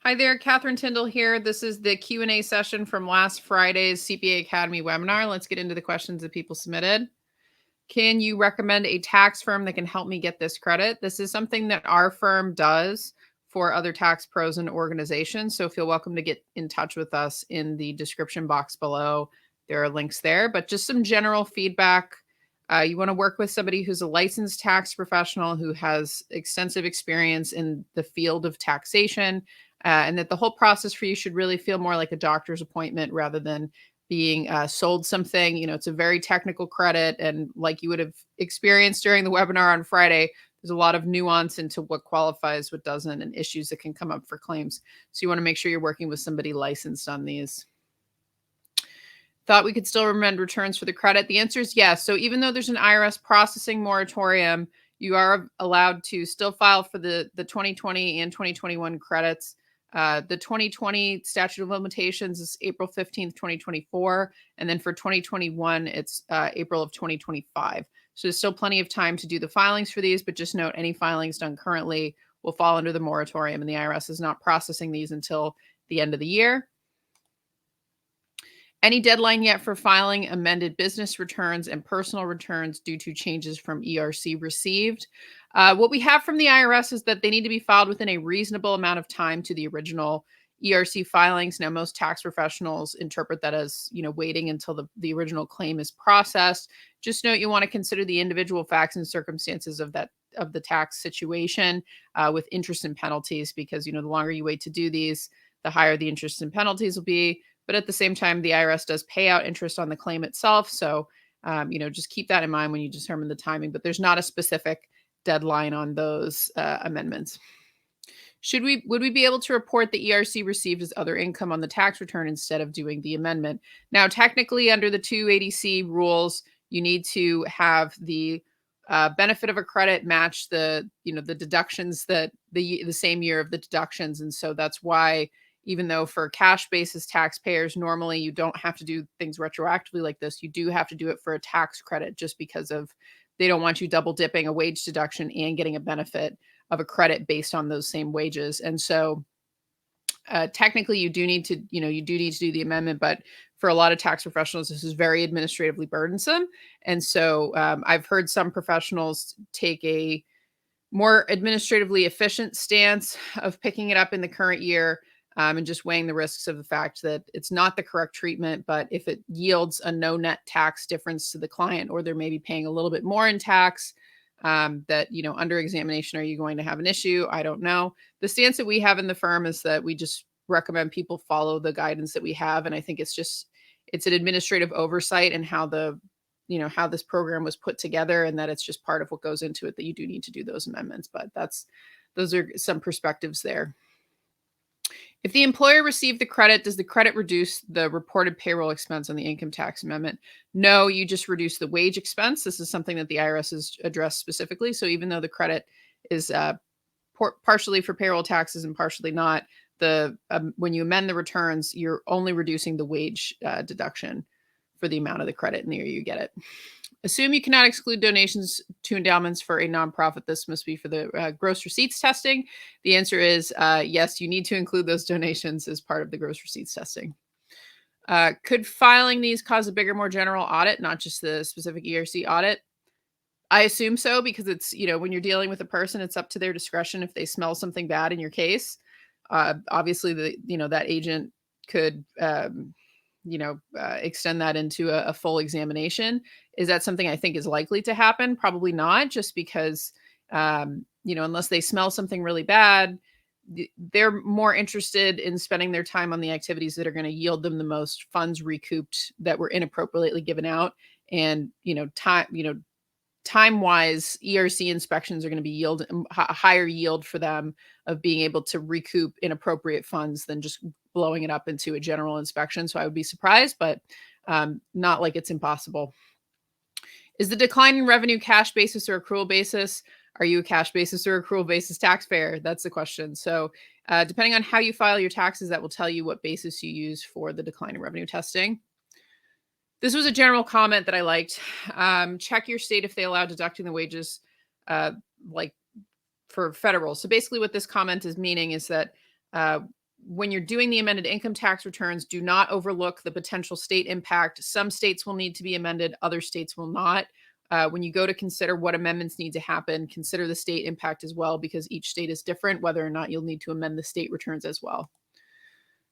Hi there, Catherine Tindall here. This is the Q&A session from last Friday's CPA Academy webinar. Let's get into the questions that people submitted. Can you recommend a tax firm that can help me get this credit? This is something that our firm does for other tax pros and organizations. So feel welcome to get in touch with us in the description box below. There are links there, but just some general feedback. You want to work with somebody who's a licensed tax professional who has extensive experience in the field of taxation, and that the whole process for you should really feel more like a doctor's appointment rather than being sold something. You know, it's a very technical credit, and like you would have experienced during the webinar on Friday, there's a lot of nuance into what qualifies, what doesn't, and issues that can come up for claims. So you want to make sure you're working with somebody licensed on these. Thought we could still recommend returns for the credit. The answer is yes. So even though there's an IRS processing moratorium, you are allowed to still file for the 2020 and 2021 credits. The 2020 statute of limitations is April 15th, 2024. And then for 2021, it's April of 2025. So there's still plenty of time to do the filings for these, but just note any filings done currently will fall under the moratorium, and the IRS is not processing these until the end of the year. Any deadline yet for filing amended business returns and personal returns due to changes from ERC received? What we have from the IRS is that they need to be filed within a reasonable amount of time to the original ERC filings. Now, most tax professionals interpret that as, waiting until the original claim is processed. Just note you want to consider the individual facts and circumstances of the tax situation with interest and penalties, because, the longer you wait to do these, the higher the interest and penalties will be. But at the same time, the IRS does pay out interest on the claim itself. So, just keep that in mind when you determine the timing. But there's not a specific deadline on those amendments. Would we be able to report the ERC received as other income on the tax return instead of doing the amendment? Now, technically, under the 280C rules, you need to have the benefit of a credit match the deductions that the same year of the deductions, and so that's why. Even though for cash basis taxpayers, normally you don't have to do things retroactively like this, you do have to do it for a tax credit just because they don't want you double dipping a wage deduction and getting a benefit of a credit based on those same wages. And so technically you do need to do the amendment, but for a lot of tax professionals, this is very administratively burdensome. And so I've heard some professionals take a more administratively efficient stance of picking it up in the current year. And just weighing the risks of the fact that it's not the correct treatment, but if it yields a no net tax difference to the client, or they're maybe paying a little bit more in tax, that, under examination, are you going to have an issue? I don't know. The stance that we have in the firm is that we just recommend people follow the guidance that we have. And I think it's an administrative oversight and how how this program was put together, and that it's just part of what goes into it that you do need to do those amendments. But those are some perspectives there. If the employer received the credit, does the credit reduce the reported payroll expense on the income tax amendment? No, you just reduce the wage expense. This is something that the IRS has addressed specifically. So even though the credit is partially for payroll taxes and partially not, when you amend the returns, you're only reducing the wage deduction for the amount of the credit in the year you get it. Assume you cannot exclude donations to endowments for a nonprofit. This must be for the gross receipts testing. The answer is yes, you need to include those donations as part of the gross receipts testing. Could filing these cause a bigger, more general audit, not just the specific ERC audit? I assume so, because it's, when you're dealing with a person, it's up to their discretion if they smell something bad in your case. Obviously, that agent could extend that into a full examination. Is that something I think is likely to happen? Probably not, just because, unless they smell something really bad, they're more interested in spending their time on the activities that are going to yield them the most funds recouped that were inappropriately given out. And, time-wise, ERC inspections are going to be a higher yield for them of being able to recoup inappropriate funds than just blowing it up into a general inspection. So I would be surprised, but not like it's impossible. Is the decline in revenue cash basis or accrual basis? Are you a cash basis or accrual basis taxpayer? That's the question. So depending on how you file your taxes, that will tell you what basis you use for the decline in revenue testing. This was a general comment that I liked. Check your state if they allow deducting the wages like for federal. So basically what this comment is meaning is that when you're doing the amended income tax returns, do not overlook the potential state impact. Some states will need to be amended, other states will not. When you go to consider what amendments need to happen, consider the state impact as well, because each state is different, whether or not you'll need to amend the state returns as well.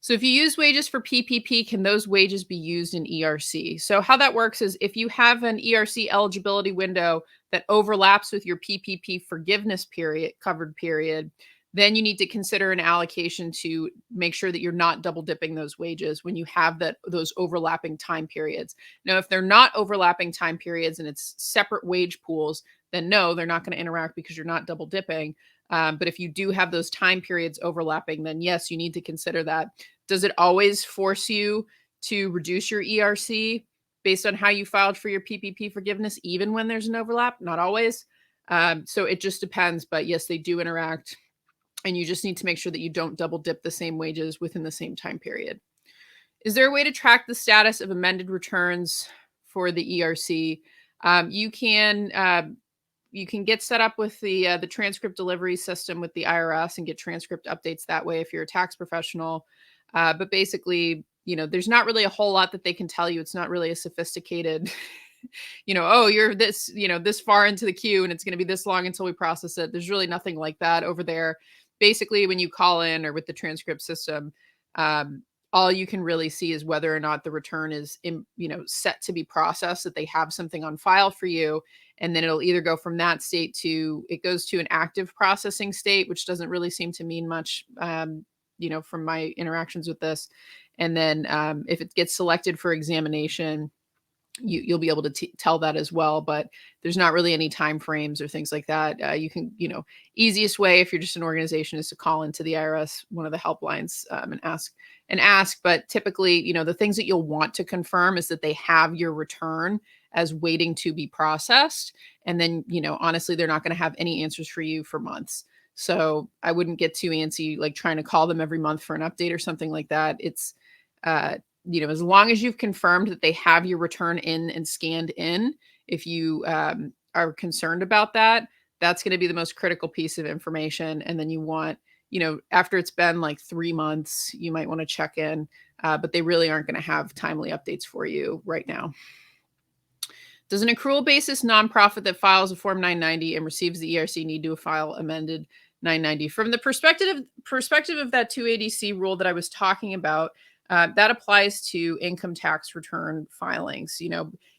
So if you use wages for PPP, can those wages be used in ERC? So how that works is if you have an ERC eligibility window that overlaps with your PPP forgiveness period, covered period, then you need to consider an allocation to make sure that you're not double dipping those wages when you have those overlapping time periods. Now, if they're not overlapping time periods and it's separate wage pools, then no, they're not going to interact because you're not double dipping. But if you do have those time periods overlapping, then yes, you need to consider that. Does it always force you to reduce your ERC based on how you filed for your PPP forgiveness, even when there's an overlap? Not always. So it just depends. But yes, they do interact. And you just need to make sure that you don't double dip the same wages within the same time period. Is there a way to track the status of amended returns for the ERC? You can get set up with the transcript delivery system with the IRS and get transcript updates that way if you're a tax professional. But basically, there's not really a whole lot that they can tell you. It's not really a sophisticated, oh, you're this far into the queue and it's going to be this long until we process it. There's really nothing like that over there. Basically, when you call in or with the transcript system, all you can really see is whether or not the return is set to be processed, that they have something on file for you. And then it'll either go from that state it goes to an active processing state, which doesn't really seem to mean much, from my interactions with this. And then if it gets selected for examination, you'll be able to tell that as well, but there's not really any time frames or things like that. You can, easiest way if you're just an organization is to call into the IRS, one of the helplines, and ask. But typically, the things that you'll want to confirm is that they have your return as waiting to be processed. And then, honestly, they're not going to have any answers for you for months. So I wouldn't get too antsy, like trying to call them every month for an update or something like that. It's, as long as you've confirmed that they have your return in and scanned in, if you are concerned about that, that's going to be the most critical piece of information. And then you want, after it's been like 3 months, you might want to check in, but they really aren't going to have timely updates for you right now. Does an accrual basis nonprofit that files a Form 990 and receives the ERC need to file amended 990? From the perspective of that 280C rule that I was talking about, that applies to income tax return filings.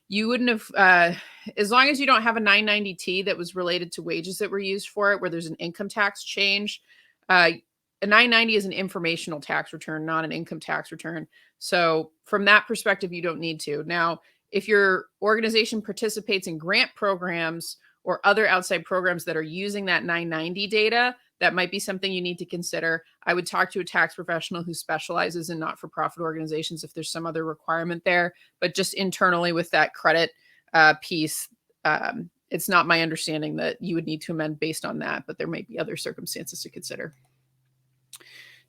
You wouldn't have, as long as you don't have a 990T that was related to wages that were used for it, where there's an income tax change. A 990 is an informational tax return, not an income tax return. So from that perspective, you don't need to. Now, if your organization participates in grant programs or other outside programs that are using that 990 data, that might be something you need to consider. I would talk to a tax professional who specializes in not-for-profit organizations if there's some other requirement there. But just internally with that credit piece, it's not my understanding that you would need to amend based on that, but there might be other circumstances to consider.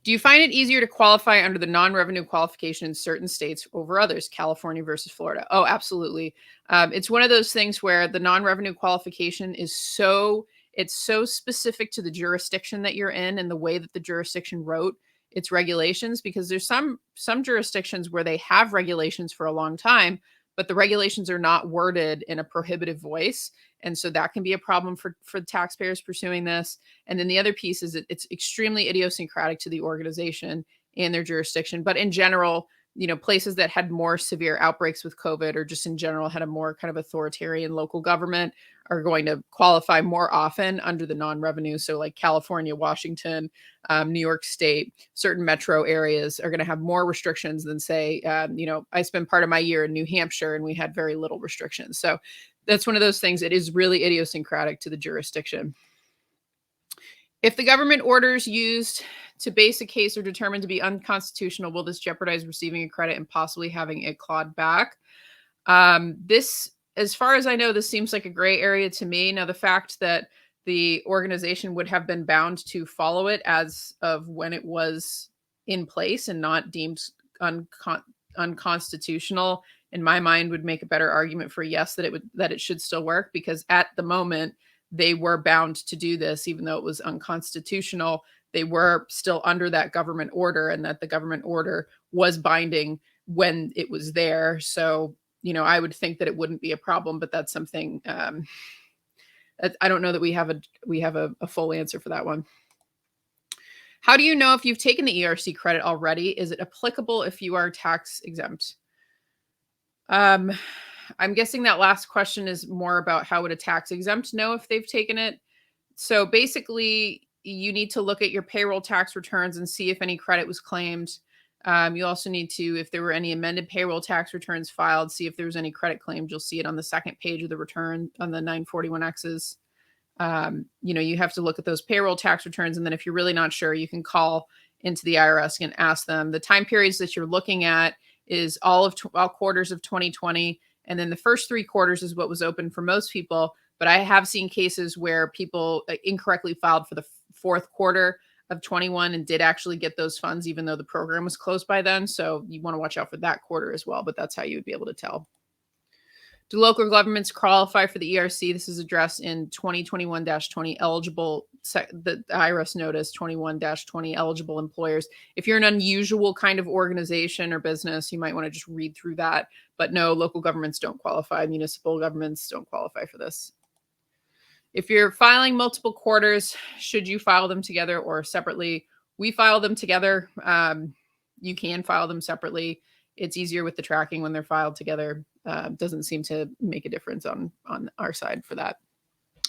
Do you find it easier to qualify under the non-revenue qualification in certain states over others, California versus Florida? Oh, absolutely. It's one of those things where the non-revenue qualification is so specific to the jurisdiction that you're in and the way that the jurisdiction wrote its regulations, because there's some jurisdictions where they have regulations for a long time, but the regulations are not worded in a prohibitive voice. And so that can be a problem for taxpayers pursuing this. And then the other piece is that it's extremely idiosyncratic to the organization and their jurisdiction. But in general, places that had more severe outbreaks with COVID or just in general had a more kind of authoritarian local government are going to qualify more often under the non-revenue. So like California, Washington, New York State, certain metro areas are going to have more restrictions than say, I spent part of my year in New Hampshire and we had very little restrictions. So that's one of those things. It is really idiosyncratic to the jurisdiction. If the government orders used to base a case are determined to be unconstitutional, will this jeopardize receiving a credit and possibly having it clawed back? This, as far as I know, this seems like a gray area to me. Now, the fact that the organization would have been bound to follow it as of when it was in place and not deemed unconstitutional, in my mind, would make a better argument for yes, that it should still work, because at the moment they were bound to do this, even though it was unconstitutional. they were still under that government order and that the government order was binding when it was there. So, I would think that it wouldn't be a problem, but that's something I don't know that we have a full answer for that one. How do you know if you've taken the ERC credit already? Is it applicable if you are tax exempt? I'm guessing that last question is more about how would a tax exempt know if they've taken it. So basically, you need to look at your payroll tax returns and see if any credit was claimed. You also need to, if there were any amended payroll tax returns filed, see if there was any credit claimed. You'll see it on the second page of the return on the 941Xs. You have to look at those payroll tax returns. And then if you're really not sure, you can call into the IRS and ask them. The time periods that you're looking at is all quarters of 2020. And then the first 3 quarters is what was open for most people. But I have seen cases where people incorrectly filed for the 4th quarter of 21 and did actually get those funds, even though the program was closed by then. So you want to watch out for that quarter as well. But that's how you would be able to tell. Do local governments qualify for the ERC? This is addressed in 2021-20 eligible, the IRS notice 21-20 eligible employers. If you're an unusual kind of organization or business, you might want to just read through that. But no, local governments don't qualify. Municipal governments don't qualify for this. If you're filing multiple quarters, should you file them together or separately? We file them together. You can file them separately. It's easier with the tracking when they're filed together. Doesn't seem to make a difference on our side for that.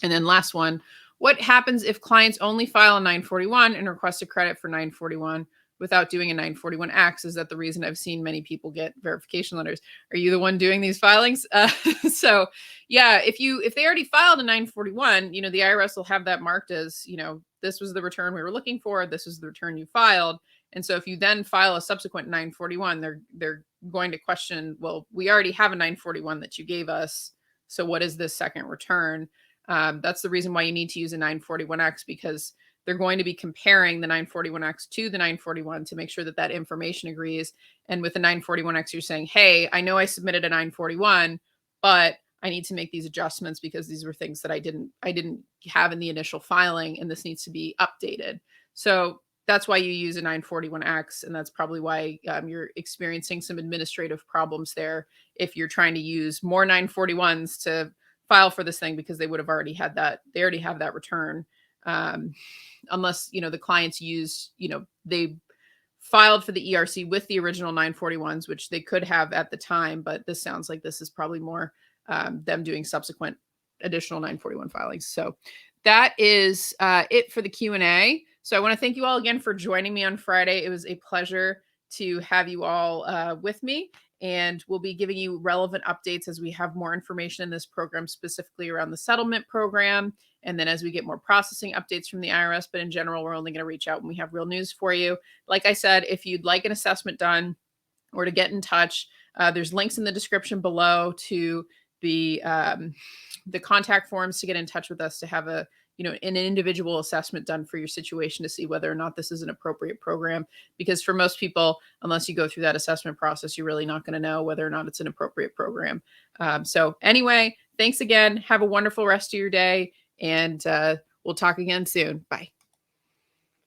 And then last one, what happens if clients only file a 941 and request a credit for 941 without doing a 941X? Is that the reason I've seen many people get verification letters? Are you the one doing these filings? So yeah, if they already filed a 941, the IRS will have that marked as, this was the return we were looking for. This was the return you filed. And so if you then file a subsequent 941, they're going to question, well, we already have a 941 that you gave us. So what is this second return? That's the reason why you need to use a 941X, because they're going to be comparing the 941X to the 941 to make sure that that information agrees. And with the 941X, you're saying, hey, I know I submitted a 941, but I need to make these adjustments because these were things that I didn't have in the initial filing, and this needs to be updated. So that's why you use a 941X, and that's probably why you're experiencing some administrative problems there if you're trying to use more 941s to file for this thing, because they would have already had that. They already have that return. Unless, the clients used, they filed for the ERC with the original 941s, which they could have at the time, but this sounds like this is probably more them doing subsequent additional 941 filings. So that is it for the Q&A. So I want to thank you all again for joining me on Friday. It was a pleasure to have you all with me, and we'll be giving you relevant updates as we have more information in this program, specifically around the settlement program. And then as we get more processing updates from the IRS, but in general, we're only going to reach out when we have real news for you. Like I said, if you'd like an assessment done or to get in touch, there's links in the description below to the contact forms to get in touch with us to have an individual assessment done for your situation to see whether or not this is an appropriate program. Because for most people, unless you go through that assessment process, you're really not going to know whether or not it's an appropriate program. So anyway, thanks again. Have a wonderful rest of your day, and we'll talk again soon. Bye.